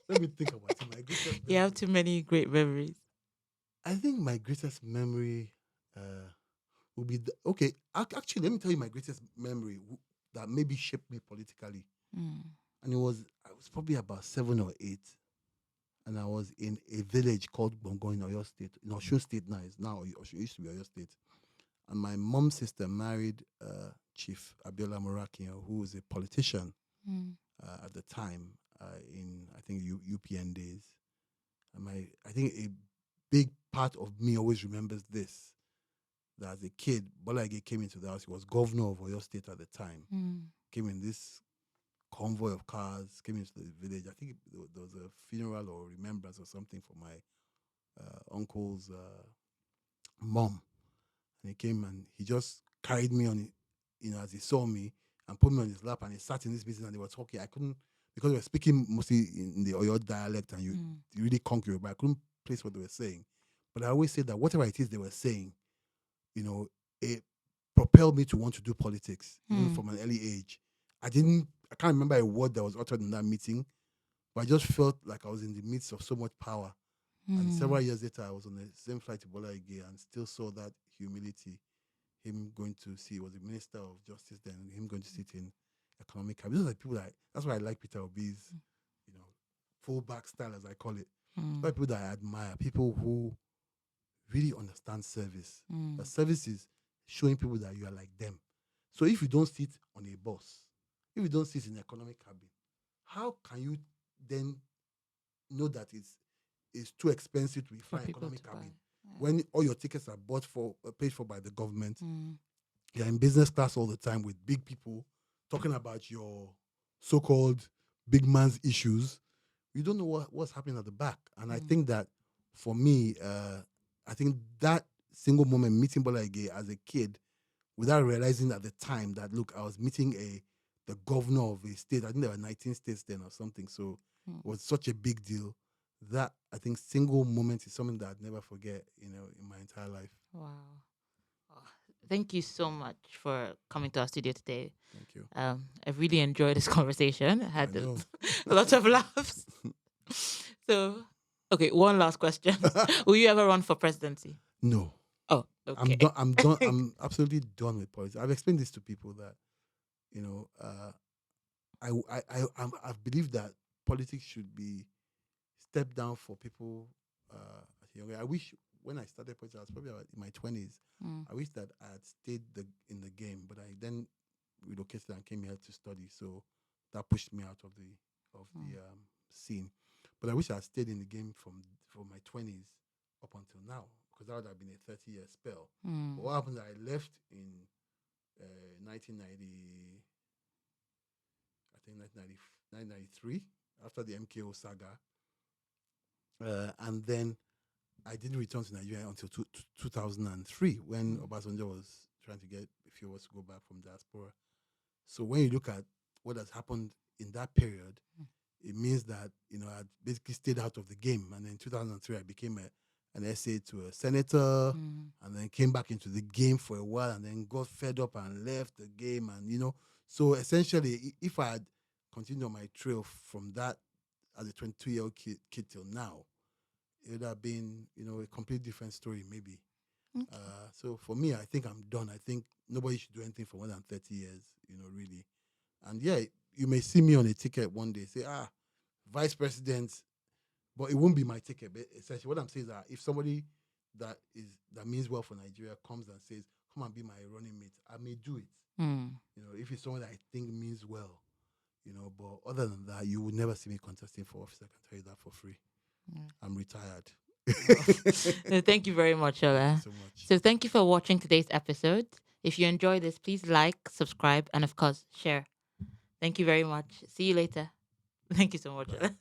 Let me think about it. My greatest memory. You have too many great memories. I think my greatest memory will be okay. Actually, let me tell you my greatest memory that maybe shaped me politically. And I was probably about 7 or 8, and I was in a village called Bongo in Oyo State. In Osun State now, it used to be Oyo State. And my mom's sister married Chief Abiola Morakian, who was a politician at the time in, I think, UPN days. And I think a big part of me always remembers this, that as a kid, Bola Ige came into the house. He was governor of Oyo State at the time. Came in this convoy of cars, came into the village. I think there was a funeral or remembrance or something for my uncle's mom. And he came and he just carried me on, as he saw me, and put me on his lap, and he sat in this meeting and they were talking. I couldn't, because we were speaking mostly in the Oyo dialect, and you really conquer it, but I couldn't place what they were saying. But I always say that whatever it is they were saying, it propelled me to want to do politics, even from an early age. I can't remember a word that was uttered in that meeting, but I just felt like I was in the midst of so much power. And several years later, I was on the same flight to Bola Ige and still saw that humility. Him going to see, he was the Minister of Justice then, and him going to sit in economic cabinet. Those are people that's why I like Peter Obi's, fullback style, as I call it. Those are people that I admire, people who really understand service. The service is showing people that you are like them. So if you don't sit on a bus, if you don't sit in economic cabin, how can you then know that it's too expensive to fly economic cabin? When all your tickets are paid for by the government, you're in business class all the time with big people talking about your so-called big man's issues. You don't know what's happening at the back. And I think that for me, I think that single moment meeting Bola Ige as a kid, without realizing at the time that, look, I was meeting the governor of a state. I think there were 19 states then or something. So it was such a big deal. That, I think, single moment is something that I'd never forget, in my entire life. Wow. Oh, thank you so much for coming to our studio today. Thank you. I really enjoyed this conversation. I had a lot of laughs. So, okay, one last question. Will you ever run for presidency? No. Oh, okay. I'm done. I'm done. I'm absolutely done with politics. I've explained this to people that, I believe that politics should be stepped down for people at a younger. I wish when I started politics, I was probably about in my 20s. Mm. I wish that I had stayed in the game, but I then relocated and came here to study. So that pushed me out of the scene. But I wish I had stayed in the game from my 20s up until now, because that would have been a 30-year spell. Mm. But what happened is I left in 1990, I think 1993, after the MKO saga. And then I didn't return to Nigeria until 2003, when Obasanjo was trying to get a few of us to go back from diaspora. So when you look at what has happened in that period, it means that I basically stayed out of the game. And then in 2003, I became an essay to a senator, and then came back into the game for a while, and then got fed up and left the game. And so essentially, if I had continued on my trail from that as a 22-year-old kid till now, it would have been a completely different story maybe. Okay. So for me, I think I'm done. I think nobody should do anything for more than 30 years, really. And yeah, you may see me on a ticket one day, say, vice president, but it won't be my ticket. But essentially what I'm saying is that if somebody that means well for Nigeria comes and says, come and be my running mate, I may do it. Mm. If it's someone that I think means well, but other than that, you would never see me contesting for office. I can tell you that for free. I'm retired. No, thank you very much, Ola. So much. So thank you for watching today's episode. If you enjoyed this, please like, subscribe, and of course, share. Thank you very much. See you later. Thank you so much, Ola.